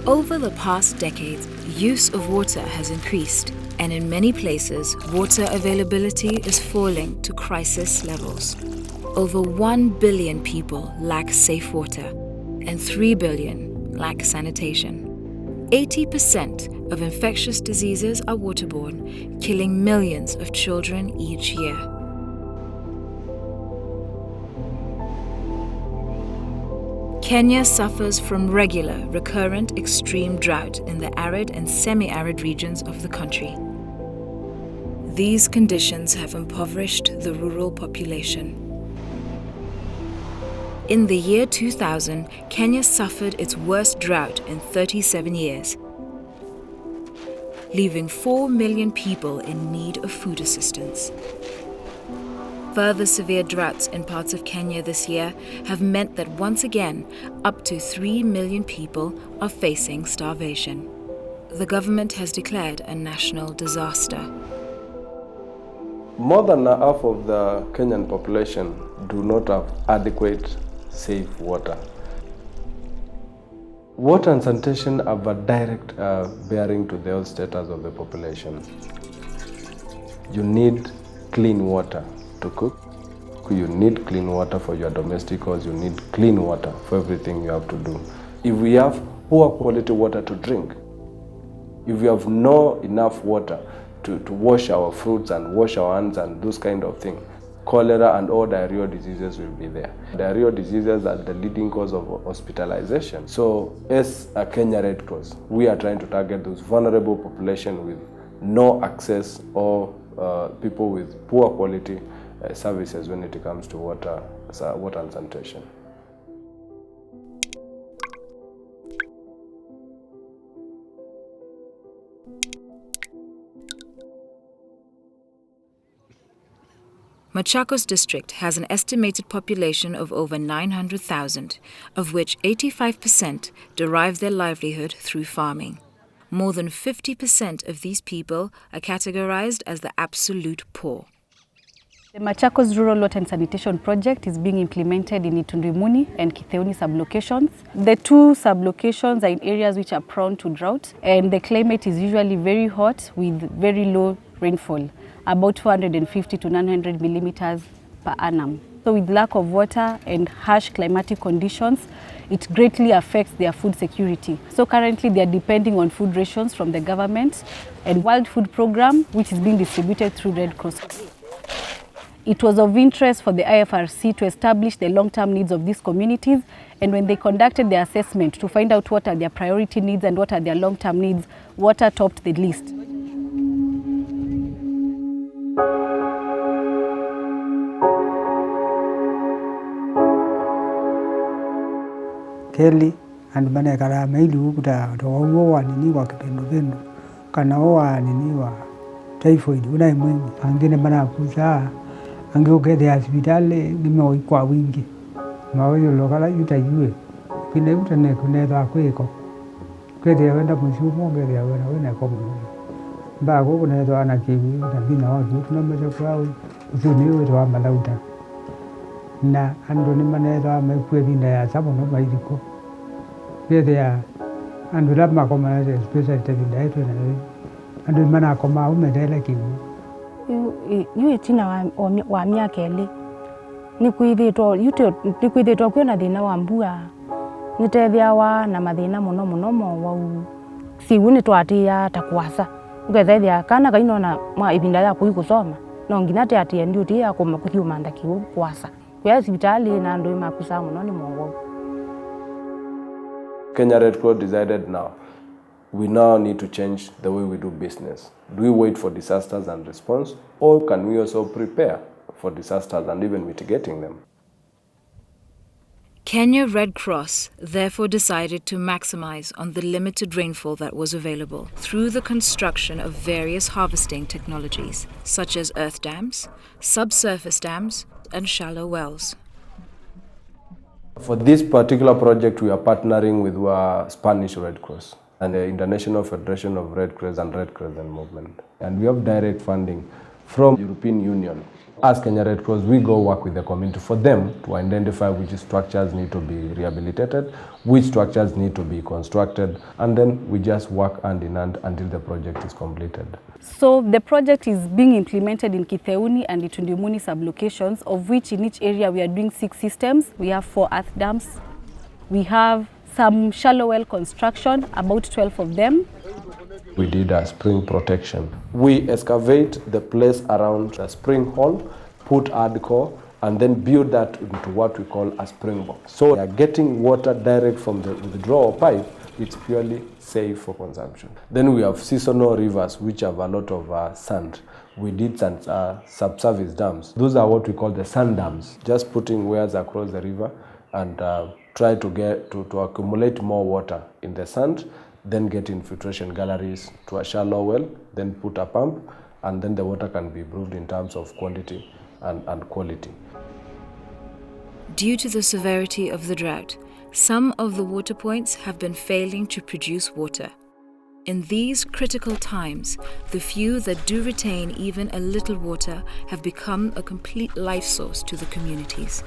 Over the past decades, use of water has increased, and in many places, water availability is falling to crisis levels. Over 1 billion people lack safe water, and 3 billion lack sanitation. 80% of infectious diseases are waterborne, killing millions of children each year. Kenya suffers from regular, recurrent extreme drought in the arid and semi-arid regions of the country. These conditions have impoverished the rural population. In the year 2000, Kenya suffered its worst drought in 37 years, leaving 4 million people in need of food assistance. Further severe droughts in parts of Kenya this year have meant that once again, up to 3 million people are facing starvation. The government has declared a national disaster. More than half of the Kenyan population do not have adequate, safe water. Water and sanitation have a direct bearing to the health status of the population. You need clean water to cook. You need clean water for your domestic house. You need clean water for everything you have to do. If we have poor quality water to drink, if we have no enough water to wash our fruits and wash our hands and those kind of things, cholera and all diarrheal diseases will be there. Diarrheal diseases are the leading cause of hospitalization. So as a Kenya Red Cross, we are trying to target those vulnerable population with no access or people with poor quality services when it comes to water and sanitation. Machakos district has an estimated population of over 900,000, of which 85% derive their livelihood through farming. More than 50% of these people are categorized as the absolute poor. The Machakos Rural Water and Sanitation Project is being implemented in Itundimuni and Kitheuni sublocations. The two sublocations are in areas which are prone to drought, and the climate is usually very hot with very low rainfall, about 450 to 900 millimeters per annum. So with lack of water and harsh climatic conditions, it greatly affects their food security. So currently they are depending on food rations from the government and World Food Program, which is being distributed through Red Cross. It was of interest for the IFRC to establish the long-term needs of these communities, and when they conducted their assessment to find out what are their priority needs and what are their long-term needs, water topped the list. Keli and manekara meilu kuda do wa nini wa kipendo kana wa nini wa typhoid una mwingi angine mana kuza ange ugede hospitali nimo kwa wingi maoyo lokala yutayue kine utane kuneza kweko kwede wenda mushumo ngede wena ko ba go kuneza ana kiwi na bina wa tunameza kwao uzuniwe to amalauta na ando ni maneza mekwe binda ya sabono baidiko bede ando la makoma special tabinda yetu na ando mana koma umedele kiwi yu itina wa miaka eli nikwithitwo kwina thina wa mbua nitethia na mathina muno wau sigu nitwatia ta kwasa ukethethia kana kainona mwa ibinda ya kuigusoma no nginya te atie ndi utia kuma kuthiuma ndakiu kwasa kwa hospitali na ndo makusa muno ni mwo. Kenya Red Cross decided now we now need to change the way we do business. Do we wait for disasters and response, or can we also prepare for disasters and even mitigating them? Kenya Red Cross therefore decided to maximize on the limited rainfall that was available through the construction of various harvesting technologies, such as earth dams, subsurface dams, and shallow wells. For this particular project, we are partnering with Spanish Red Cross and the International Federation of Red Cross and Red Crescent Movement. And we have direct funding from European Union. As Kenya Red Cross, we go work with the community for them to identify which structures need to be rehabilitated, which structures need to be constructed, and then we just work hand in hand until the project is completed. So the project is being implemented in Kitheuni and Itundimuni sublocations, of which in each area we are doing 6 systems. We have 4 earth dams. We have some shallow well construction, about 12 of them. We did a spring protection. We excavate the place around the spring hole, put hardcore, and then build that into what we call a springboard. So we are getting water direct from the withdrawal pipe. It's purely safe for consumption. Then we have seasonal rivers which have a lot of sand. We did some subsurface dams. Those are what we call the sand dams. Just putting wells across the river and try to get to accumulate more water in the sand, then get infiltration galleries to a shallow well, then put a pump, and then the water can be improved in terms of quantity and quality. Due to the severity of the drought, some of the water points have been failing to produce water. In these critical times, the few that do retain even a little water have become a complete life source to the communities.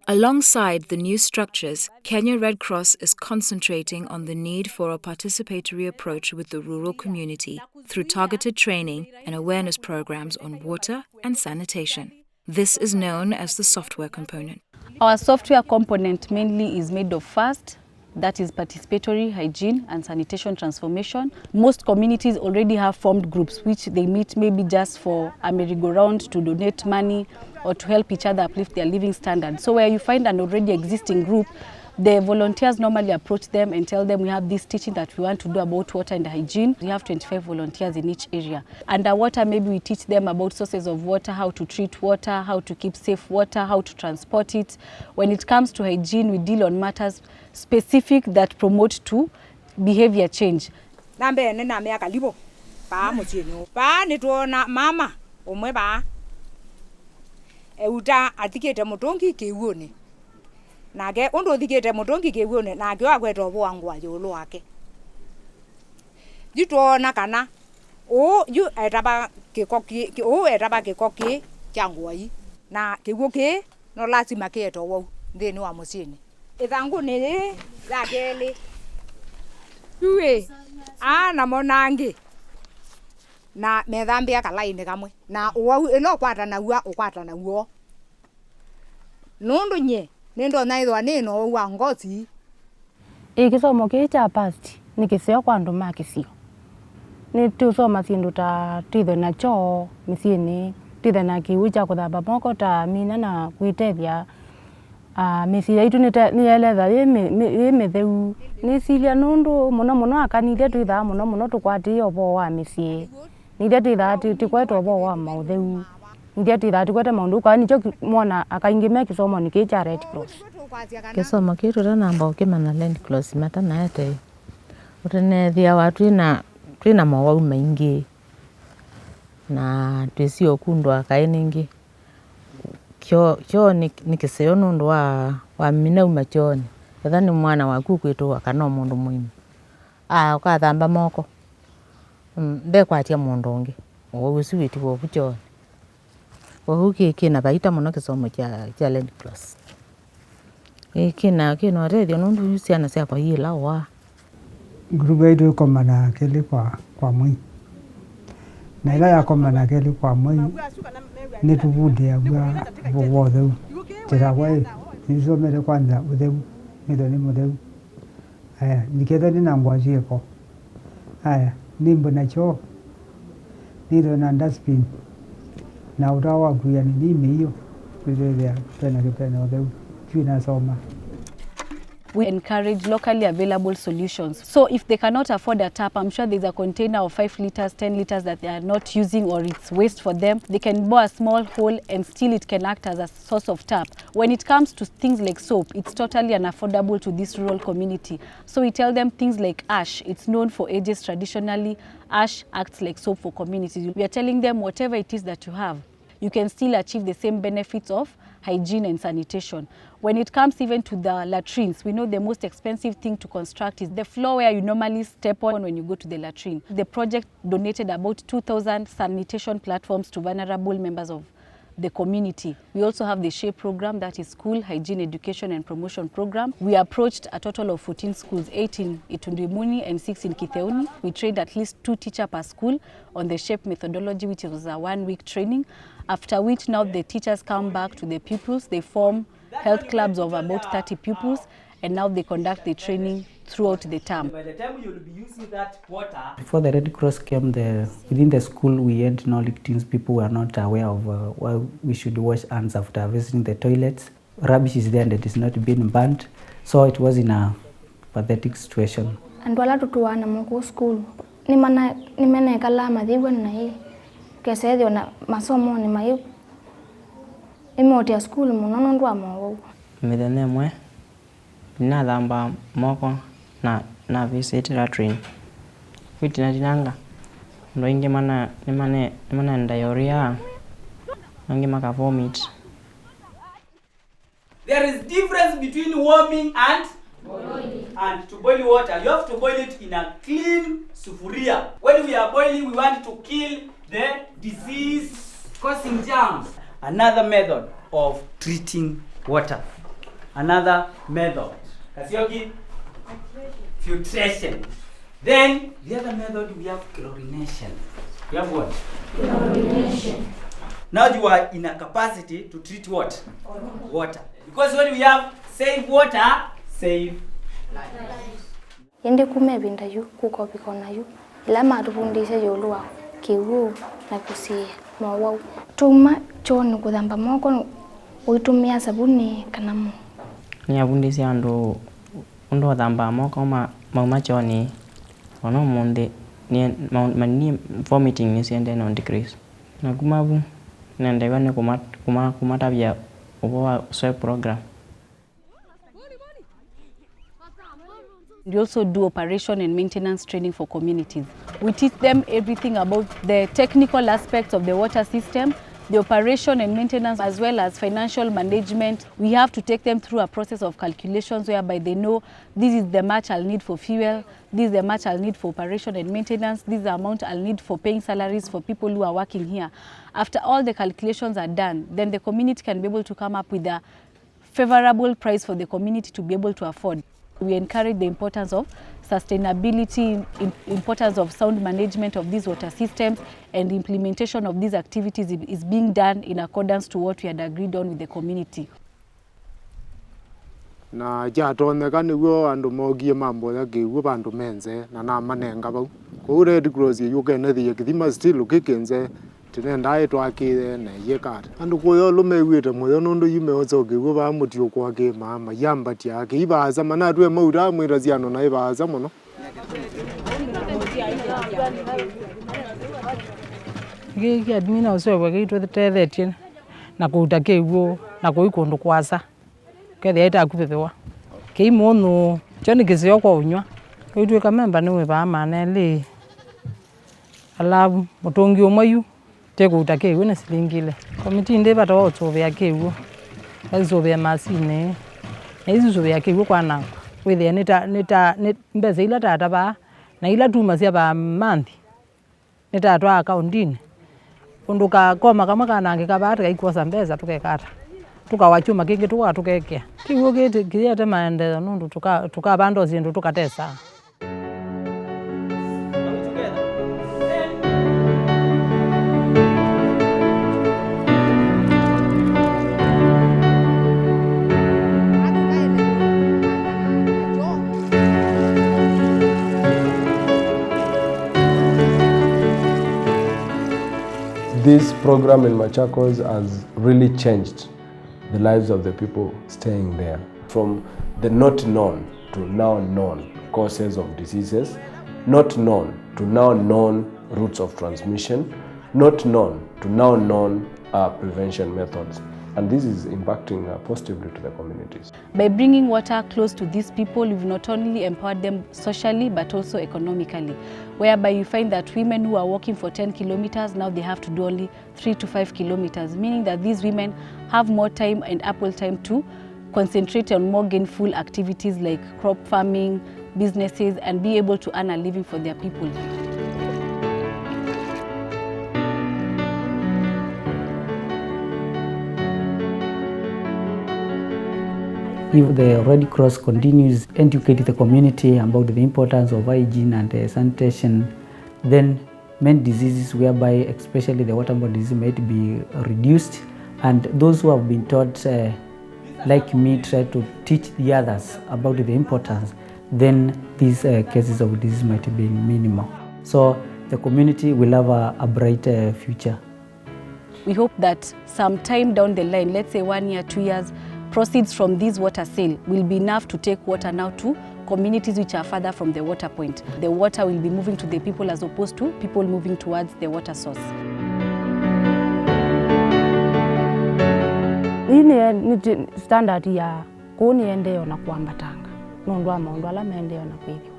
Alongside the new structures, Kenya Red Cross is concentrating on the need for a participatory approach with the rural community through targeted training and awareness programs on water and sanitation. This is known as the software component. Our software component mainly is made of FAST, that is participatory hygiene and sanitation transformation. Most communities already have formed groups which they meet maybe just for a merry-go-round to donate money or to help each other uplift their living standards. So where you find an already existing group, the volunteers normally approach them and tell them we have this teaching that we want to do about water and hygiene. We have 25 volunteers in each area. Underwater, maybe we teach them about sources of water, how to treat water, how to keep safe water, how to transport it. When it comes to hygiene, we deal on matters specific that promote to behavior change. Mama umweba euta atikete mutongi kiwone nage ondo dikete mutongi kiwone nage agweta obo wangu ayolo wake jitona kana o yu etaba kikoki o etaba kikoki kyangwai na kiwoke no lazima keto wo ndeni wa musini ithangu ni zakeli uwe na monangi na methambia kalaini kamwe na uwau ilo kwata na uwa ukwata na uwo nundu nye nindo naithwa nino uwa ngozi kisomo cha past ni kiseo kwa andu makisio ni tusoma sindu ta twithe na choo misiini twithe na kiwi cha kuthamba moko ta mina na gwitethia misiria itu ni eletha ye metheu ni siria nundu muno akanithia twitha muno tukwatie obo wa misii nithia twitha tikweta obo wa mautheu nithia twitha tikweta maundu kwa nicho mwana akaingimia kisomo ni cha Red Cross. Kisomo kitu namba ukimana Red Cross mata na ete utenethia watu twina mawau maingi na twisio kundwa kaeningi kyo ni kiseo nundu wa mina umachoni ethani mwana waku kwitwa kana mundu muhimu ukathamba moko ndekwatia mundu ungi ugusuiti wo buchoni kina baita muno kisomo cha Red Cross kina redio nundu ciana cia kwa yila wa grupu yetu komana keli kwa mwi na ila ya komana keli kwa mwi ni tuvude agwa wothe tira kwa nisomere kwanza utheu ni mutheu aya niketha ni nangwa cieko aya nimbo na choo nido na dustbin na utawa kuya ni mimi hiyo kuzoea pena utheu twina soma. We encourage locally available solutions. So if they cannot afford a tap, I'm sure there's a container of 5 liters, 10 liters that they are not using or it's waste for them. They can bore a small hole and still it can act as a source of tap. When it comes to things like soap, it's totally unaffordable to this rural community. So we tell them things like ash. It's known for ages traditionally. Ash acts like soap for communities. We are telling them whatever it is that you have, you can still achieve the same benefits of hygiene and sanitation. When it comes even to the latrines, we know the most expensive thing to construct is the floor where you normally step on when you go to the latrine. The project donated about 2,000 sanitation platforms to vulnerable members of the community. We also have the SHAPE program, that is School Hygiene Education and Promotion Program. We approached a total of 14 schools, 8 in Itundimuni and 6 in Kitheuni. We trained at least 2 teachers per school on the SHAPE methodology, which was a 1-week training, after which now the teachers come back to the pupils. They form health clubs of about 30 pupils, and now they conduct the training throughout the term. By the time you will be using that water. Before the Red Cross came, within the school we had knowledge things. People were not aware of why we should wash hands after visiting the toilets. Rubbish is there and it is not being burnt, so it was in a pathetic situation. And wala tutuana moko school ni mena kala madhiwa na hii kesedio na masomo ni mayu emotia school munono ndwa mo mithene mwe na thamba moko na visit latrine fitina dinanga ndo inge mana diarrhea nange maka vomit. There is difference between warming and boiling. And to boil water, you have to boil it in a clean sufuria. When we are boiling, we want to kill the disease-causing germs. Another method of treating water. Another method, Kasioki, filtration. Then the other method, we have chlorination. We have what? Chlorination. Now you are in a capacity to treat what? Water. Because when we have save water, save life. Yende kumebinda yu kukopiko na yu ila matufundishe yolua kiwu na kusie mwawa tuma choni kuthamba moko uitumia sabuni kana mu Ni abundisi ando undo thamba moko mauma choni ono munde ni vomiting ni siende non decrease na kumabu nende wane kumata vya ubowa sweep program. We also do operation and maintenance training for communities. We teach them everything about the technical aspects of the water system, the operation and maintenance, as well as financial management. We have to take them through a process of calculations whereby they know this is the much I'll need for fuel, this is the much I'll need for operation and maintenance, this is the amount I'll need for paying salaries for people who are working here. After all the calculations are done, then the community can be able to come up with a favorable price for the community to be able to afford. We encourage the importance of sustainability, importance of sound management of these water systems, and the implementation of these activities is being done in accordance to what we had agreed on with the community. Na jatoneka niguo andu mogie mambo ya kiugo bandu menze na manenga bau ko Red Cross yuke na thie kithima still ukikenze tinenda itwakire na yekata andu koyo lumewite moyo nundu yume ozoke go ba mutio kwake mama yambati ake ibaza mana twe mauda mwira ciano na ibaza muno giki admina usewe gitu tethetie na kuutake iguo na kuikundu kwasa kethe ita kupepewa kiimono choni kisio kwa unywa uitwe kamemba niwe ba manele alabu mutongi omwayu tekuutake iguo na silingile komiti inde bata otsobea keiguo azobea masine na izobea keiguo kwana withe nita mbeze ila tata ba na ila tuma cia ba manthi nita akaundini unduka koma kama kanange kabata ikosa mbeza tukekata tukawachuma kingi tukekea kiwo kiti kiyate maendeleo nundu tukabando zindu tukatesa. This program in Machakos has really changed the lives of the people staying there. from the not known to now known causes of diseases, not known to now known routes of transmission, not known to now known prevention methods. And this is impacting positively to the communities. By bringing water close to these people, we've not only empowered them socially, but also economically, whereby you find that women who are walking for 10 kilometers, now they have to do only 3 to 5 kilometers, meaning that these women have more time and ample time to concentrate on more gainful activities like crop farming, businesses, and be able to earn a living for their people. If the Red Cross continues to educate the community about the importance of hygiene and sanitation, then many diseases whereby especially the waterborne disease might be reduced, and those who have been taught like me try to teach the others about the importance, then these cases of disease might be minimal. So the community will have a bright future. We hope that sometime down the line, let's say 1 year, 2 years, proceeds from this water sale will be enough to take water now to communities which are further from the water point. The water will be moving to the people as opposed to people moving towards the water source. Ni standard ya kuniendeo na kuambatanga nundu ama undu ala maendeo na kwithio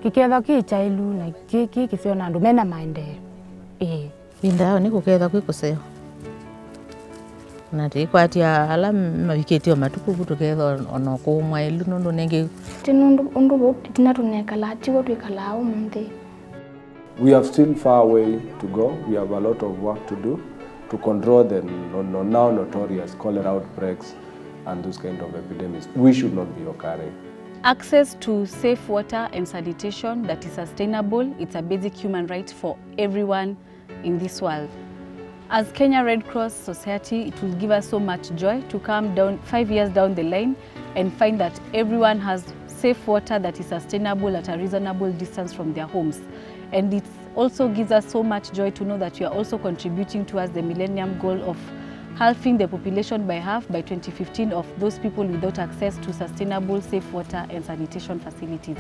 kiketha ki chailu na kiki kisiona andu mena maendeo Bindao ni kuketha kwi kuseo na tikwatia ala mabiketio matuku tuketha ono kumwa ilu nundu nengi tinundu tinatunekala tigo twikala umuthi. We have still far away to go. We have a lot of work to do to control the now notorious cholera outbreaks and those kind of epidemics. We should not be occurring. Access to safe water and sanitation that is sustainable, it's a basic human right for everyone in this world. As Kenya Red Cross Society, it will give us so much joy to come down 5 years down the line and find that everyone has safe water that is sustainable at a reasonable distance from their homes. And it also gives us so much joy to know that we are also contributing towards the Millennium Goal of halving the population by half by 2015 of those people without access to sustainable, safe water and sanitation facilities.